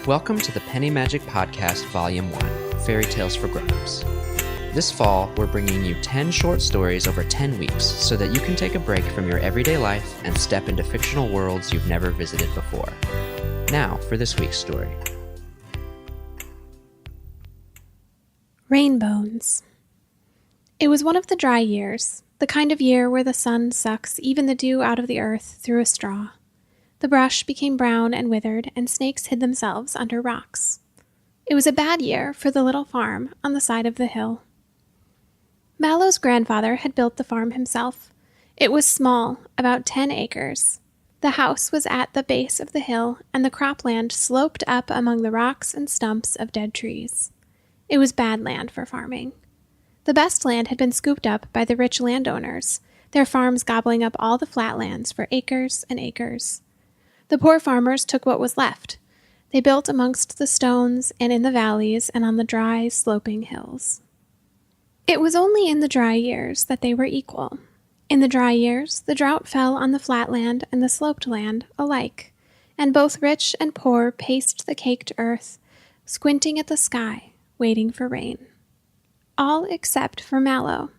Welcome to the Penny Magic Podcast Volume 1, Fairy Tales for Grown-Ups. This fall, we're bringing you 10 short stories over 10 weeks so that you can take a break from your everyday life and step into fictional worlds you've never visited before. Now, for this week's story. Rainbows. It was one of the dry years, the kind of year where the sun sucks even the dew out of the earth through a straw. The brush became brown and withered, and snakes hid themselves under rocks. It was a bad year for the little farm on the side of the hill. Mallow's grandfather had built the farm himself. It was small, about 10 acres. The house was at the base of the hill, and the cropland sloped up among the rocks and stumps of dead trees. It was bad land for farming. The best land had been scooped up by the rich landowners, their farms gobbling up all the flatlands for acres and acres. The poor farmers took what was left. They built amongst the stones and in the valleys and on the dry, sloping hills. It was only in the dry years that they were equal. In the dry years, the drought fell on the flat land and the sloped land alike, and both rich and poor paced the caked earth, squinting at the sky, waiting for rain. All except for Mallow.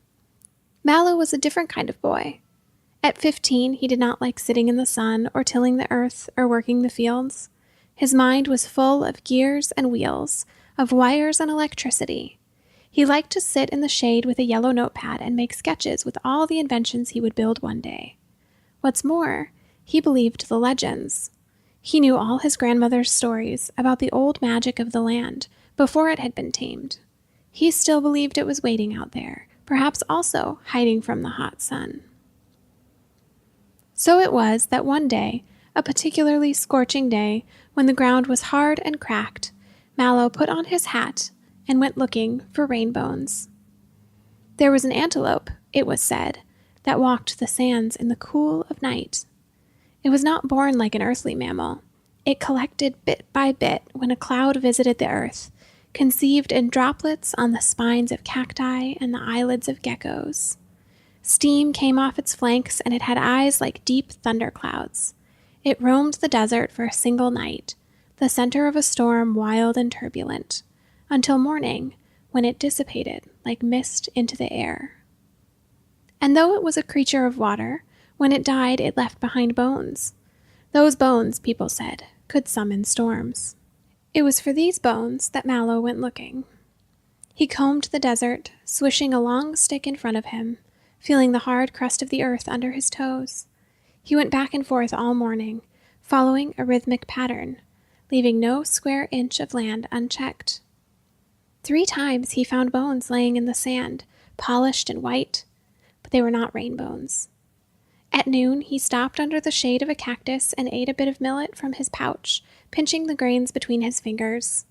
Mallow was a different kind of boy. At 15, he did not like sitting in the sun or tilling the earth or working the fields. His mind was full of gears and wheels, of wires and electricity. He liked to sit in the shade with a yellow notepad and make sketches with all the inventions he would build one day. What's more, he believed the legends. He knew all his grandmother's stories about the old magic of the land before it had been tamed. He still believed it was waiting out there, perhaps also hiding from the hot sun. So it was that one day, a particularly scorching day, when the ground was hard and cracked, Mallow put on his hat and went looking for rainbows. There was an antelope, it was said, that walked the sands in the cool of night. It was not born like an earthly mammal. It collected bit by bit when a cloud visited the earth, conceived in droplets on the spines of cacti and the eyelids of geckos. Steam came off its flanks, and it had eyes like deep thunderclouds. It roamed the desert for a single night, the center of a storm wild and turbulent, until morning, when it dissipated like mist into the air. And though it was a creature of water, when it died it left behind bones. Those bones, people said, could summon storms. It was for these bones that Mallow went looking. He combed the desert, swishing a long stick in front of him, feeling the hard crust of the earth under his toes. He went back and forth all morning, following a rhythmic pattern, leaving no square inch of land unchecked. 3 times he found bones laying in the sand, polished and white, but they were not rainbows. At noon, he stopped under the shade of a cactus and ate a bit of millet from his pouch, pinching the grains between his fingers.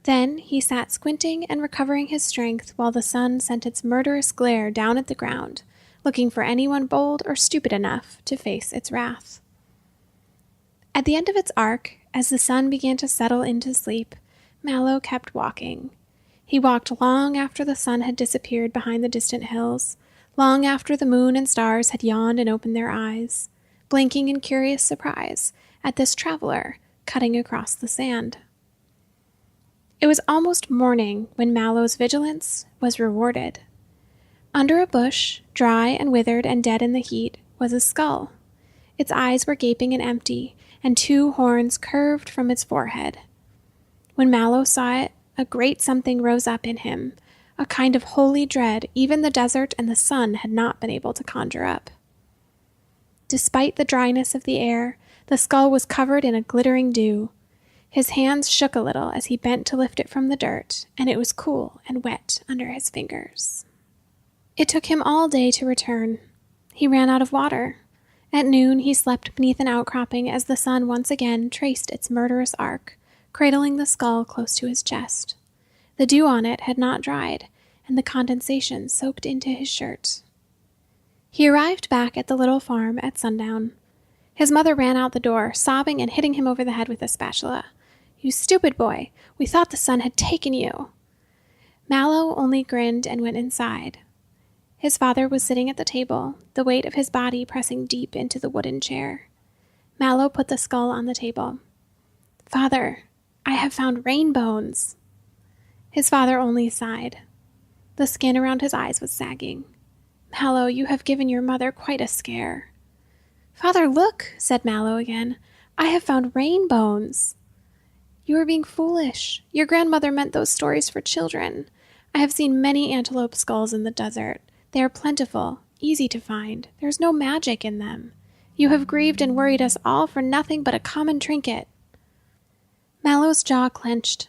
Then he sat squinting and recovering his strength while the sun sent its murderous glare down at the ground, looking for anyone bold or stupid enough to face its wrath. At the end of its arc, as the sun began to settle into sleep, Mallow kept walking. He walked long after the sun had disappeared behind the distant hills, long after the moon and stars had yawned and opened their eyes, blinking in curious surprise at this traveler cutting across the sand. It was almost morning when Mallow's vigilance was rewarded. Under a bush, dry and withered and dead in the heat, was a skull. Its eyes were gaping and empty, and 2 horns curved from its forehead. When Mallow saw it, a great something rose up in him, a kind of holy dread even the desert and the sun had not been able to conjure up. Despite the dryness of the air, the skull was covered in a glittering dew. His hands shook a little as he bent to lift it from the dirt, and it was cool and wet under his fingers. It took him all day to return. He ran out of water. At noon, he slept beneath an outcropping as the sun once again traced its murderous arc, cradling the skull close to his chest. The dew on it had not dried, and the condensation soaked into his shirt. He arrived back at the little farm at sundown. His mother ran out the door, sobbing and hitting him over the head with a spatula. "You stupid boy! We thought the sun had taken you!" Mallow only grinned and went inside. His father was sitting at the table, the weight of his body pressing deep into the wooden chair. Mallow put the skull on the table. "Father," I have found rainbows. His father only sighed. The skin around his eyes was sagging. Mallow, you have given your mother quite a scare. Father, look, said Mallow again. I have found rainbows. You are being foolish. Your grandmother meant those stories for children. I have seen many antelope skulls in the desert. They are plentiful, easy to find. There is no magic in them. You have grieved and worried us all for nothing but a common trinket. Mallow's jaw clenched.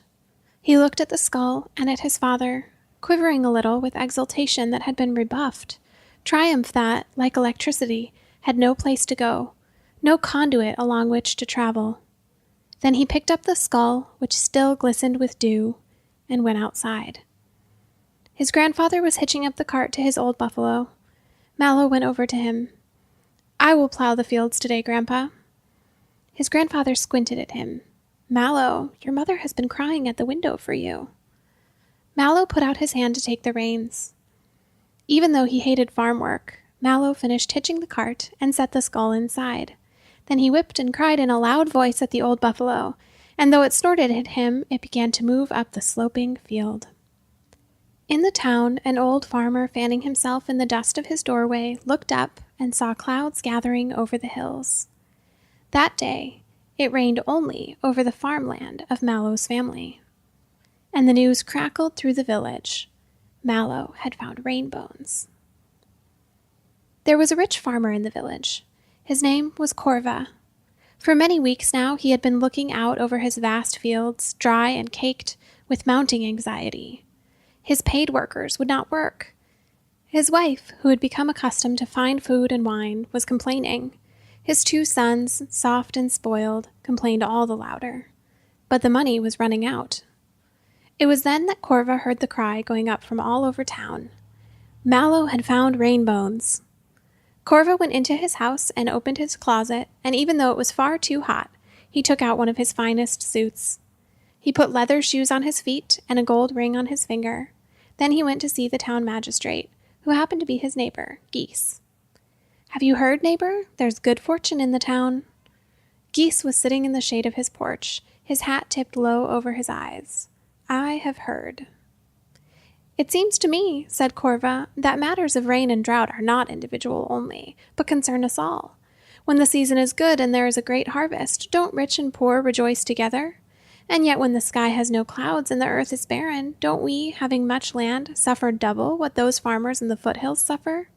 He looked at the skull and at his father, quivering a little with exultation that had been rebuffed, triumph that, like electricity, had no place to go, no conduit along which to travel. Then he picked up the skull, which still glistened with dew, and went outside. His grandfather was hitching up the cart to his old buffalo. Mallow went over to him. I will plow the fields today, Grandpa. His grandfather squinted at him. Mallow, your mother has been crying at the window for you. Mallow put out his hand to take the reins. Even though he hated farm work, Mallow finished hitching the cart and set the skull inside. Then he whipped and cried in a loud voice at the old buffalo, and though it snorted at him, it began to move up the sloping field. In the town, an old farmer fanning himself in the dust of his doorway looked up and saw clouds gathering over the hills. That day, it rained only over the farmland of Mallow's family. And the news crackled through the village. Mallow had found rainbows. There was a rich farmer in the village. His name was Corva. For many weeks now, he had been looking out over his vast fields, dry and caked with mounting anxiety. His paid workers would not work. His wife, who had become accustomed to fine food and wine, was complaining. His 2 sons, soft and spoiled, complained all the louder. But the money was running out. It was then that Corva heard the cry going up from all over town. Mallow had found rainbows. Corva went into his house and opened his closet, and even though it was far too hot, he took out one of his finest suits. He put leather shoes on his feet and a gold ring on his finger. Then he went to see the town magistrate, who happened to be his neighbor, Geese. Have you heard, neighbor? There's good fortune in the town. Geese was sitting in the shade of his porch, his hat tipped low over his eyes. I have heard. It seems to me, said Corva, that matters of rain and drought are not individual only, but concern us all. When the season is good and there is a great harvest, don't rich and poor rejoice together? And yet when the sky has no clouds and the earth is barren, don't we, having much land, suffer double what those farmers in the foothills suffer?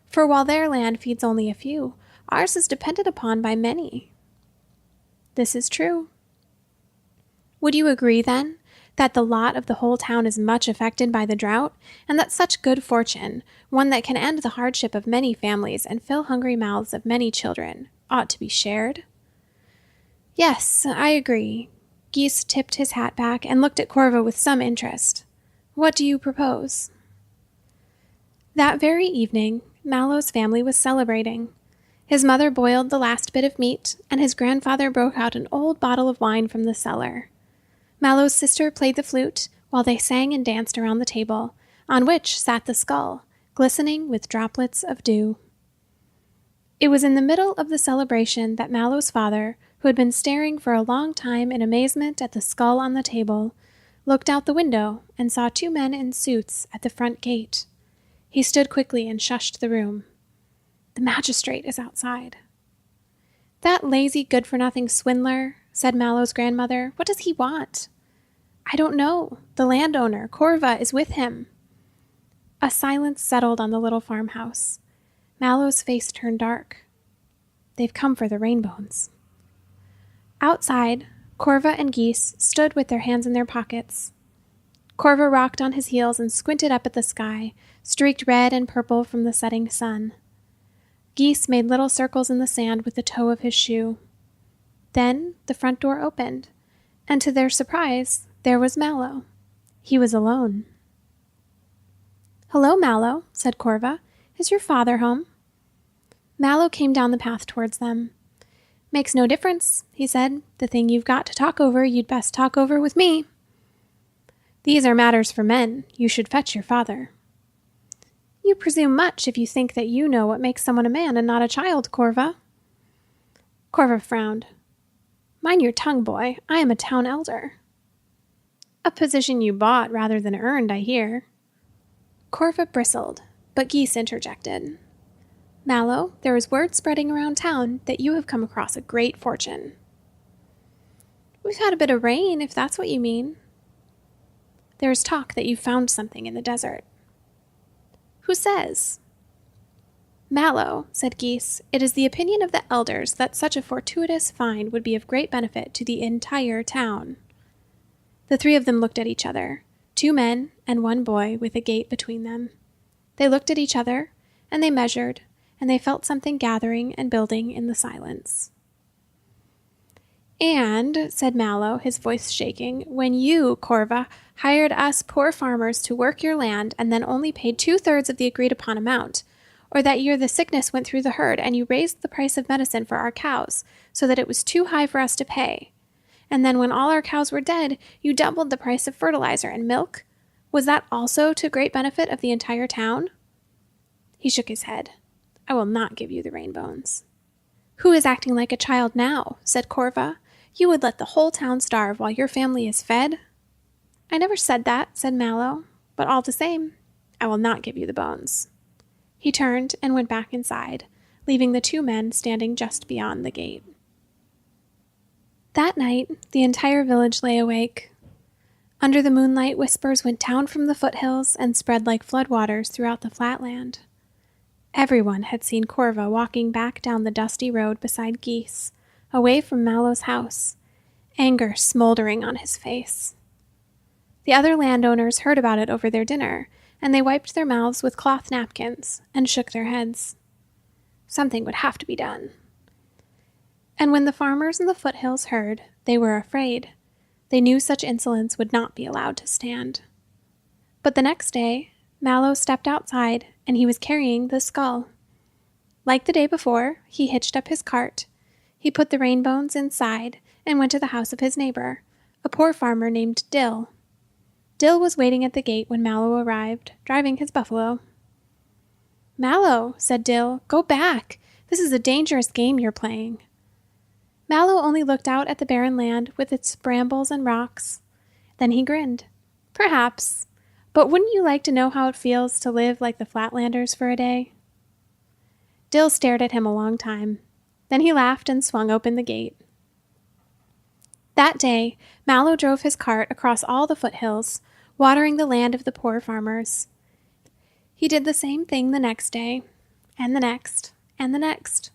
For while their land feeds only a few, ours is depended upon by many. This is true. Would you agree, then, that the lot of the whole town is much affected by the drought, and that such good fortune, one that can end the hardship of many families and fill hungry mouths of many children, ought to be shared? Yes, I agree. Geese tipped his hat back and looked at Corva with some interest. What do you propose? That very evening, Mallow's family was celebrating. His mother boiled the last bit of meat, and his grandfather broke out an old bottle of wine from the cellar. Mallow's sister played the flute, while they sang and danced around the table, on which sat the skull, glistening with droplets of dew. It was in the middle of the celebration that Mallow's father, who had been staring for a long time in amazement at the skull on the table, looked out the window and saw 2 men in suits at the front gate. He stood quickly and shushed the room. The magistrate is outside. That lazy, good-for-nothing swindler, said Mallow's grandmother. What does he want? I don't know. The landowner, Corva, is with him. A silence settled on the little farmhouse. Mallow's face turned dark. They've come for the rainbows. Outside, Corva and Geese stood with their hands in their pockets. Corva rocked on his heels and squinted up at the sky, streaked red and purple from the setting sun. Geese made little circles in the sand with the toe of his shoe. Then the front door opened, and to their surprise, there was Mallow. He was alone. Hello, Mallow, said Corva. Is your father home? Mallow came down the path towards them. Makes no difference, he said. The thing you've got to talk over, you'd best talk over with me. These are matters for men. You should fetch your father. You presume much if you think that you know what makes someone a man and not a child, Corva. Corva frowned. Mind your tongue, boy. I am a town elder. A position you bought rather than earned, I hear. Corva bristled, but Geese interjected. Mallow, there is word spreading around town that you have come across a great fortune. We've had a bit of rain, if that's what you mean. There is talk that you found something in the desert. Who says? Mallow, said Geese, it is the opinion of the elders that such a fortuitous find would be of great benefit to the entire town. The three of them looked at each other, 2 men and 1 boy with a gate between them. They looked at each other, and they measured, and they felt something gathering and building in the silence. And, said Mallow, his voice shaking, when you, Corva, hired us poor farmers to work your land and then only paid 2/3 of the agreed-upon amount, or that year the sickness went through the herd and you raised the price of medicine for our cows so that it was too high for us to pay, and then when all our cows were dead, you doubled the price of fertilizer and milk, was that also to great benefit of the entire town? He shook his head. I will not give you the rainbones. Who is acting like a child now? Said Corva. You would let the whole town starve while your family is fed? I never said that, said Mallow, but all the same, I will not give you the bones. He turned and went back inside, leaving the 2 men standing just beyond the gate. That night, the entire village lay awake. Under the moonlight, whispers went down from the foothills and spread like floodwaters throughout the flatland. Everyone had seen Corva walking back down the dusty road beside Geese, away from Mallow's house, anger smoldering on his face. The other landowners heard about it over their dinner, and they wiped their mouths with cloth napkins and shook their heads. Something would have to be done. And when the farmers in the foothills heard, they were afraid. They knew such insolence would not be allowed to stand. But the next day, Mallow stepped outside, and he was carrying the skull. Like the day before, he hitched up his cart. He put the rainbones inside and went to the house of his neighbor, a poor farmer named Dill. Dill was waiting at the gate when Mallow arrived, driving his buffalo. Mallow, said Dill, go back. This is a dangerous game you're playing. Mallow only looked out at the barren land with its brambles and rocks. Then he grinned. Perhaps. But wouldn't you like to know how it feels to live like the Flatlanders for a day? Dill stared at him a long time. Then he laughed and swung open the gate. That day, Mallow drove his cart across all the foothills, watering the land of the poor farmers. He did the same thing the next day, and the next, and the next,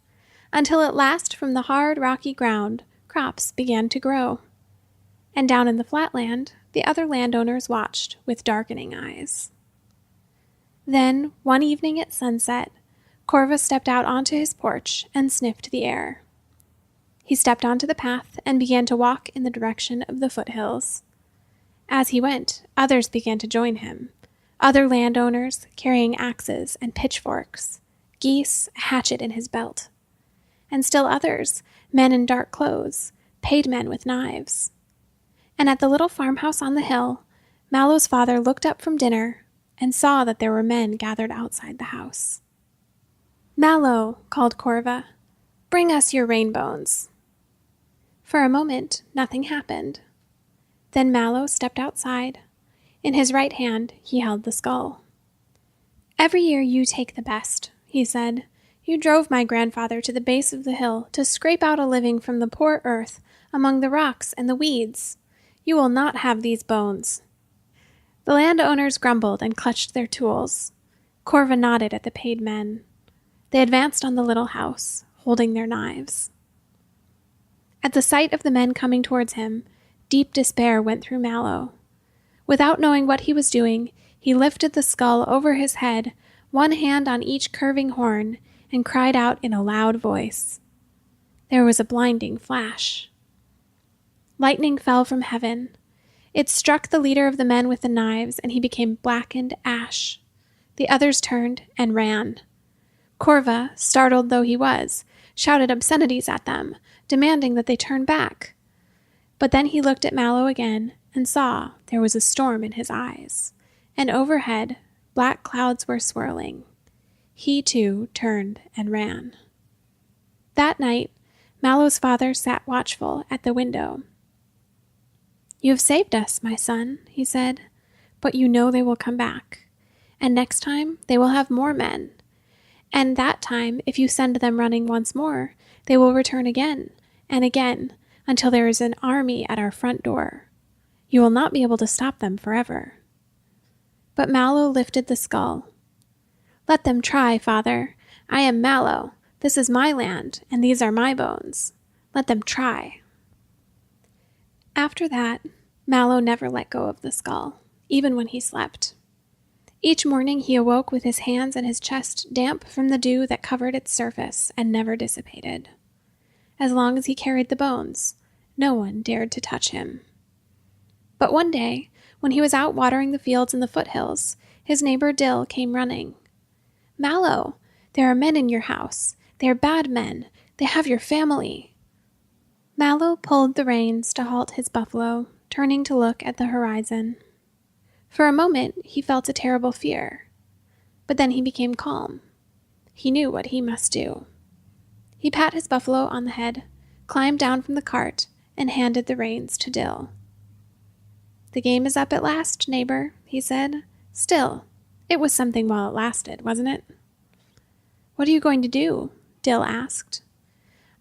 until at last from the hard, rocky ground, crops began to grow. And down in the flatland, the other landowners watched with darkening eyes. Then, one evening at sunset, Corva stepped out onto his porch and sniffed the air. He stepped onto the path and began to walk in the direction of the foothills. As he went, others began to join him, other landowners carrying axes and pitchforks, Geese a hatchet in his belt, and still others, men in dark clothes, paid men with knives. And at the little farmhouse on the hill, Mallow's father looked up from dinner and saw that there were men gathered outside the house. Mallow, called Corva, bring us your rainbones. For a moment, nothing happened. Then Mallow stepped outside. In his right hand, he held the skull. Every year you take the best, he said. You drove my grandfather to the base of the hill to scrape out a living from the poor earth among the rocks and the weeds. You will not have these bones. The landowners grumbled and clutched their tools. Corva nodded at the paid men. They advanced on the little house, holding their knives. At the sight of the men coming towards him, deep despair went through Mallow. Without knowing what he was doing, he lifted the skull over his head, one hand on each curving horn, and cried out in a loud voice. There was a blinding flash. Lightning fell from heaven. It struck the leader of the men with the knives, and he became blackened ash. The others turned and ran. Corva, startled though he was, shouted obscenities at them, demanding that they turn back. But then he looked at Mallow again and saw there was a storm in his eyes, and overhead black clouds were swirling. He, too, turned and ran. That night, Mallow's father sat watchful at the window. "You have saved us, my son," he said, "but you know they will come back. And next time they will have more men. And that time, if you send them running once more, they will return again and again until there is an army at our front door. You will not be able to stop them forever." But Mallow lifted the skull. "Let them try, father. I am Mallow. This is my land, and these are my bones. Let them try." After that, Mallow never let go of the skull, even when he slept. Each morning he awoke with his hands and his chest damp from the dew that covered its surface and never dissipated. As long as he carried the bones, no one dared to touch him. But one day, when he was out watering the fields in the foothills, his neighbor Dill came running. "Mallow, there are men in your house. They are bad men. They have your family." Mallow pulled the reins to halt his buffalo, turning to look at the horizon. For a moment, he felt a terrible fear. But then he became calm. He knew what he must do. He pat his buffalo on the head, climbed down from the cart, and handed the reins to Dill. "The game is up at last, neighbor," he said. "Still, it was something while it lasted, wasn't it?" "What are you going to do?" Dill asked.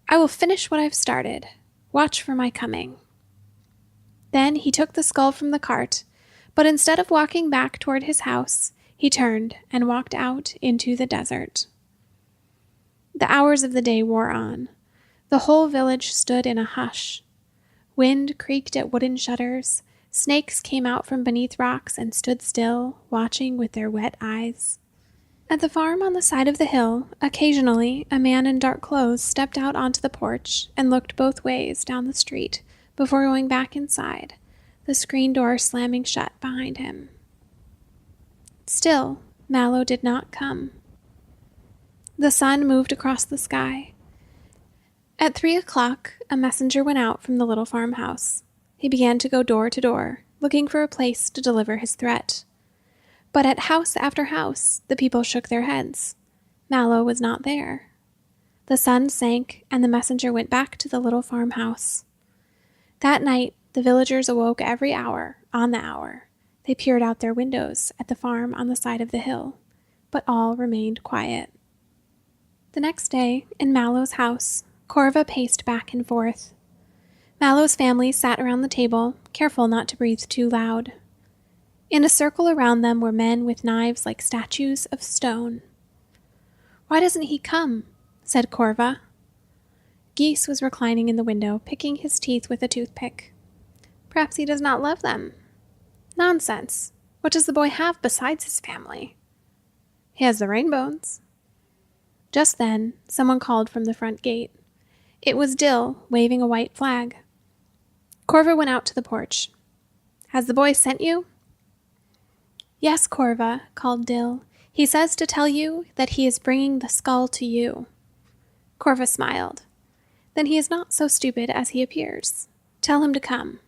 "I will finish what I've started. Watch for my coming." Then he took the skull from the cart, but instead of walking back toward his house, he turned and walked out into the desert. The hours of the day wore on. The whole village stood in a hush. Wind creaked at wooden shutters. Snakes came out from beneath rocks and stood still, watching with their wet eyes. At the farm on the side of the hill, occasionally a man in dark clothes stepped out onto the porch and looked both ways down the street before going back inside, the screen door slamming shut behind him. Still, Mallow did not come. The sun moved across the sky. At 3:00, a messenger went out from the little farmhouse. He began to go door to door, looking for a place to deliver his threat. But at house after house, the people shook their heads. Mallow was not there. The sun sank, and the messenger went back to the little farmhouse. That night, the villagers awoke every hour, on the hour. They peered out their windows at the farm on the side of the hill, but all remained quiet. The next day, in Mallow's house, Corva paced back and forth. Mallow's family sat around the table, careful not to breathe too loud. In a circle around them were men with knives like statues of stone. "Why doesn't he come?" said Corva. Geese was reclining in the window, picking his teeth with a toothpick. "Perhaps he does not love them." "Nonsense. What does the boy have besides his family?" "He has the rainbows." Just then, someone called from the front gate. It was Dill, waving a white flag. Corva went out to the porch. "Has the boy sent you?" "Yes, Corva," called Dill. "He says to tell you that he is bringing the skull to you." Corva smiled. "Then he is not so stupid as he appears. Tell him to come."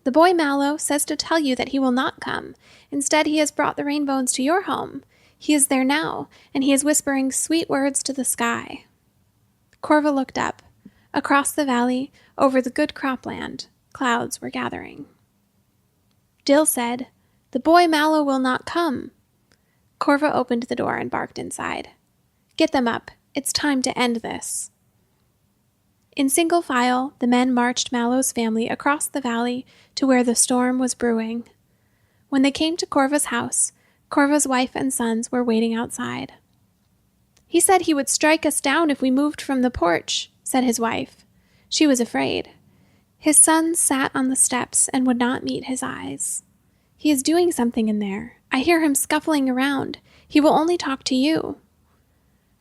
"The boy Mallow says to tell you that he will not come. Instead, he has brought the rainbows to your home. He is there now, and he is whispering sweet words to the sky." Corva looked up. Across the valley, over the good cropland, clouds were gathering. Dill said, "The boy Mallow will not come." Corva opened the door and barked inside. "Get them up. It's time to end this." In single file, the men marched Mallow's family across the valley to where the storm was brewing. When they came to Corva's house, Corva's wife and sons were waiting outside. "He said he would strike us down if we moved from the porch," said his wife. She was afraid. His sons sat on the steps and would not meet his eyes. "He is doing something in there. I hear him scuffling around. He will only talk to you."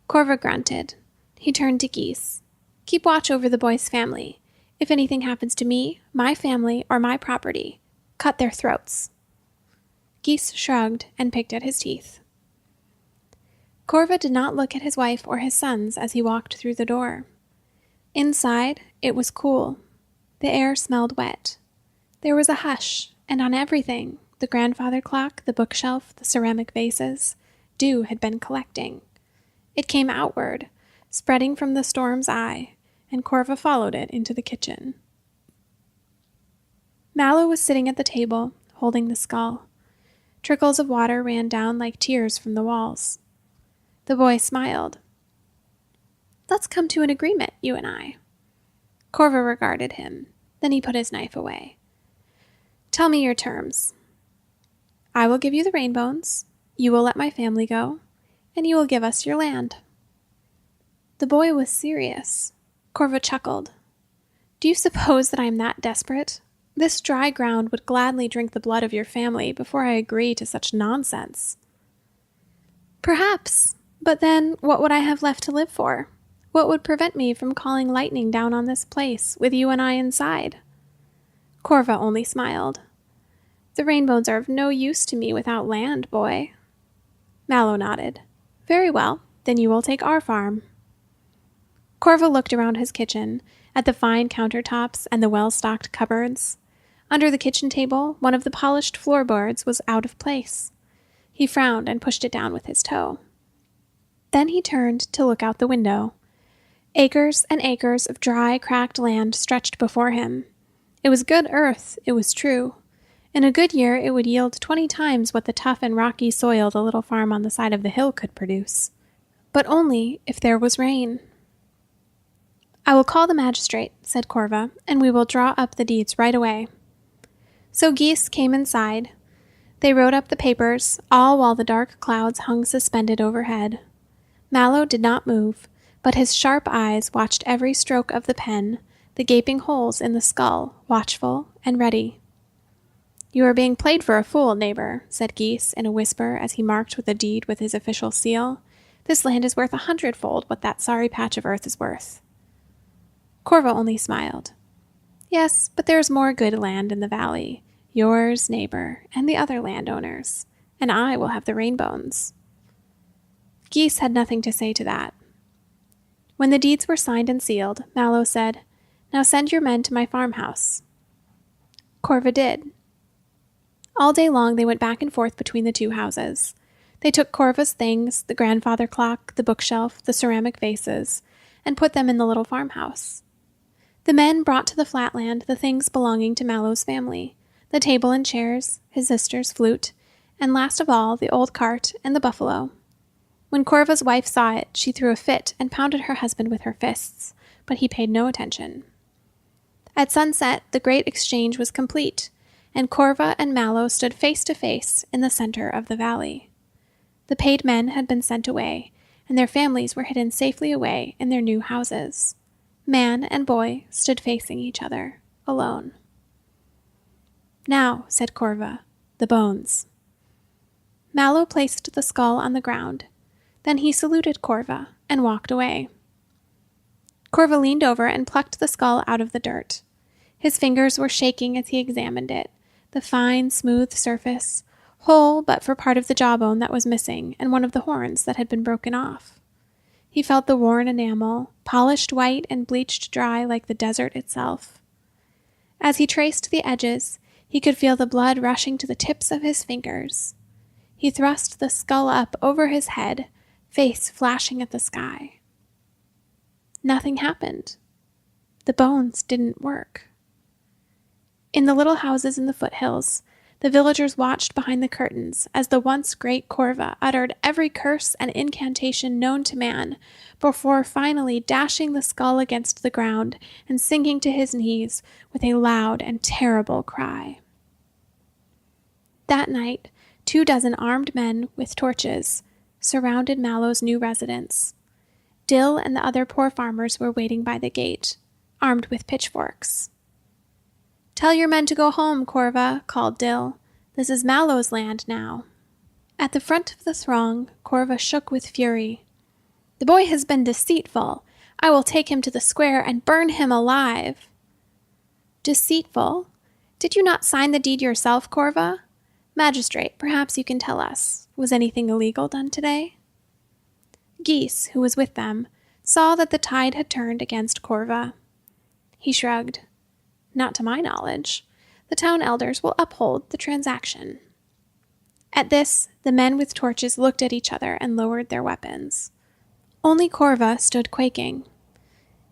Corva grunted. He turned to Geese. "Keep watch over the boy's family. If anything happens to me, my family, or my property, cut their throats." Geese shrugged and picked at his teeth. Corva did not look at his wife or his sons as he walked through the door. Inside, it was cool. The air smelled wet. There was a hush, and on everything, the grandfather clock, the bookshelf, the ceramic vases, dew had been collecting. It came outward, spreading from the storm's eye, and Corva followed it into the kitchen. Mallow was sitting at the table, holding the skull. Trickles of water ran down like tears from the walls. The boy smiled. "Let's come to an agreement, you and I." Corva regarded him. Then he put his knife away. "Tell me your terms. I will give you the rainbones, you will let my family go, and you will give us your land." The boy was serious. Corva chuckled. "Do you suppose that I am that desperate? This dry ground would gladly drink the blood of your family before I agree to such nonsense." "Perhaps, but then what would I have left to live for? What would prevent me from calling lightning down on this place, with you and I inside?" Corva only smiled. "The rainbows are of no use to me without land, boy." Mallow nodded. "Very well, then you will take our farm." Corva looked around his kitchen, at the fine countertops and the well-stocked cupboards. Under the kitchen table, one of the polished floorboards was out of place. He frowned and pushed it down with his toe. Then he turned to look out the window. Acres and acres of dry, cracked land stretched before him. It was good earth, it was true. In a good year, it would yield 20 times what the tough and rocky soil the little farm on the side of the hill could produce. But only if there was rain. "I will call the magistrate," said Corva, "and we will draw up the deeds right away." So Geese came inside. They wrote up the papers, all while the dark clouds hung suspended overhead. Mallow did not move, but his sharp eyes watched every stroke of the pen, the gaping holes in the skull, watchful and ready. "You are being played for a fool, neighbor," said Geese in a whisper as he marked with a deed with his official seal. "This land is worth 100-fold what that sorry patch of earth is worth." Corva only smiled. "Yes, but there is more good land in the valley. Yours, neighbor, and the other landowners. And I will have the rainbones." Geese had nothing to say to that. When the deeds were signed and sealed, Mallow said, "Now send your men to my farmhouse." Corva did. All day long they went back and forth between the two houses. They took Corva's things, the grandfather clock, the bookshelf, the ceramic vases, and put them in the little farmhouse. The men brought to the flatland the things belonging to Mallow's family, the table and chairs, his sister's flute, and last of all, the old cart and the buffalo. When Corva's wife saw it, she threw a fit and pounded her husband with her fists, but he paid no attention. At sunset, the great exchange was complete, and Corva and Mallow stood face to face in the center of the valley. The paid men had been sent away, and their families were hidden safely away in their new houses. Man and boy stood facing each other, alone. "Now," said Corva, "the bones." Mallow placed the skull on the ground. Then he saluted Corva and walked away. Corva leaned over and plucked the skull out of the dirt. His fingers were shaking as he examined it, the fine, smooth surface, whole but for part of the jawbone that was missing and one of the horns that had been broken off. He felt the worn enamel, polished white and bleached dry like the desert itself. As he traced the edges, he could feel the blood rushing to the tips of his fingers. He thrust the skull up over his head, face flashing at the sky. Nothing happened. The bones didn't work. In the little houses in the foothills, the villagers watched behind the curtains as the once great Corva uttered every curse and incantation known to man before finally dashing the skull against the ground and sinking to his knees with a loud and terrible cry. That night, 24 armed men with torches surrounded Mallow's new residence. Dill and the other poor farmers were waiting by the gate, armed with pitchforks. "Tell your men to go home, Corva," called Dill. "This is Mallow's land now." At the front of the throng, Corva shook with fury. "The boy has been deceitful. I will take him to the square and burn him alive." "Deceitful? Did you not sign the deed yourself, Corva? Magistrate, perhaps you can tell us. Was anything illegal done today?" Geese, who was with them, saw that the tide had turned against Corva. He shrugged. "Not to my knowledge. The town elders will uphold the transaction." At this, the men with torches looked at each other and lowered their weapons. Only Corva stood quaking.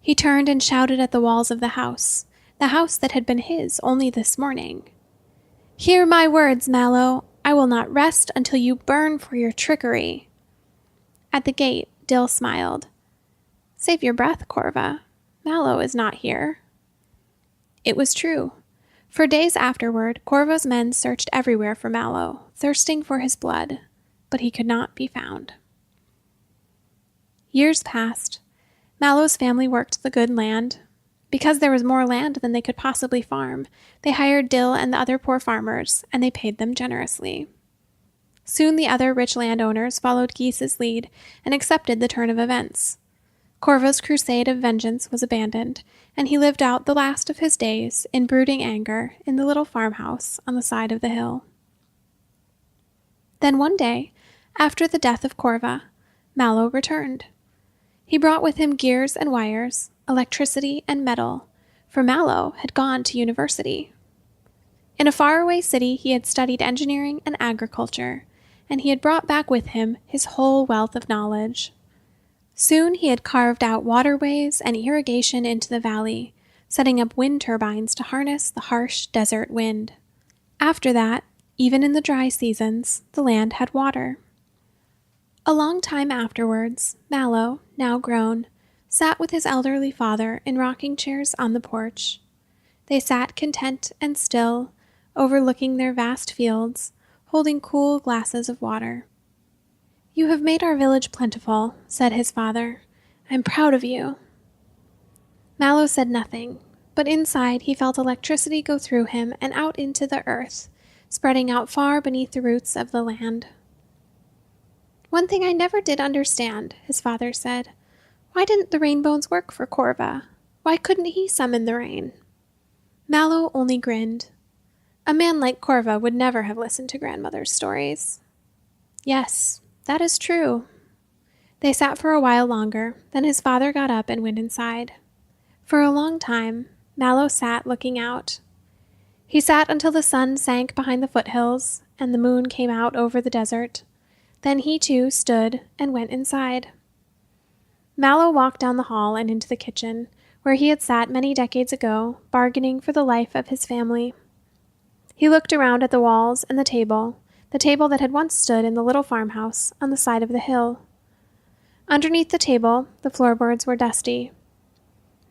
He turned and shouted at the walls of the house that had been his only this morning. "Hear my words, Mallow. I will not rest until you burn for your trickery." At the gate, Dill smiled. "Save your breath, Corva. Mallow is not here." It was true. For days afterward, Corva's men searched everywhere for Mallow, thirsting for his blood, but he could not be found. Years passed. Mallow's family worked the good land. Because there was more land than they could possibly farm, they hired Dill and the other poor farmers, and they paid them generously. Soon the other rich landowners followed Geese's lead and accepted the turn of events. Corva's crusade of vengeance was abandoned, and he lived out the last of his days in brooding anger in the little farmhouse on the side of the hill. Then one day, after the death of Corva, Mallow returned. He brought with him gears and wires, electricity and metal, for Mallow had gone to university. In a faraway city he had studied engineering and agriculture, and he had brought back with him his whole wealth of knowledge. Soon he had carved out waterways and irrigation into the valley, setting up wind turbines to harness the harsh desert wind. After that, even in the dry seasons, the land had water. A long time afterwards, Mallow, now grown, sat with his elderly father in rocking chairs on the porch. They sat content and still, overlooking their vast fields, holding cool glasses of water. "You have made our village plentiful," said his father. "I'm proud of you." Mallow said nothing, but inside he felt electricity go through him and out into the earth, spreading out far beneath the roots of the land. "One thing I never did understand," his father said. "Why didn't the rainbows work for Corva? Why couldn't he summon the rain?" Mallow only grinned. A man like Corva would never have listened to grandmother's stories. "Yes, that is true." They sat for a while longer, then his father got up and went inside. For a long time, Mallow sat looking out. He sat until the sun sank behind the foothills and the moon came out over the desert. Then he too stood and went inside. Mallow walked down the hall and into the kitchen, where he had sat many decades ago, bargaining for the life of his family. He looked around at the walls and the table that had once stood in the little farmhouse on the side of the hill. Underneath the table, the floorboards were dusty.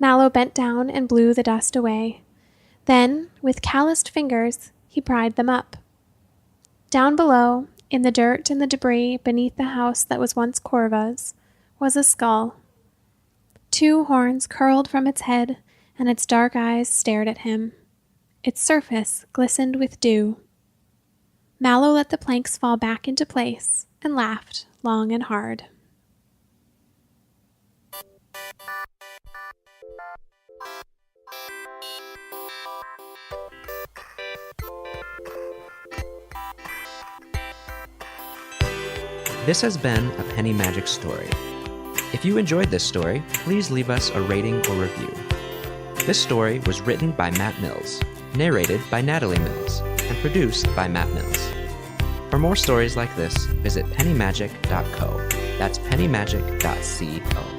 Mallow bent down and blew the dust away. Then, with calloused fingers, he pried them up. Down below, in the dirt and the debris beneath the house that was once Corva's, was a skull. 2 horns curled from its head, and its dark eyes stared at him. Its surface glistened with dew. Mallow let the planks fall back into place and laughed long and hard. This has been a Penny Magic story. If you enjoyed this story, please leave us a rating or review. This story was written by Matt Mills, narrated by Natalie Mills, and produced by Matt Mills. For more stories like this, visit pennymagic.co. That's pennymagic.co.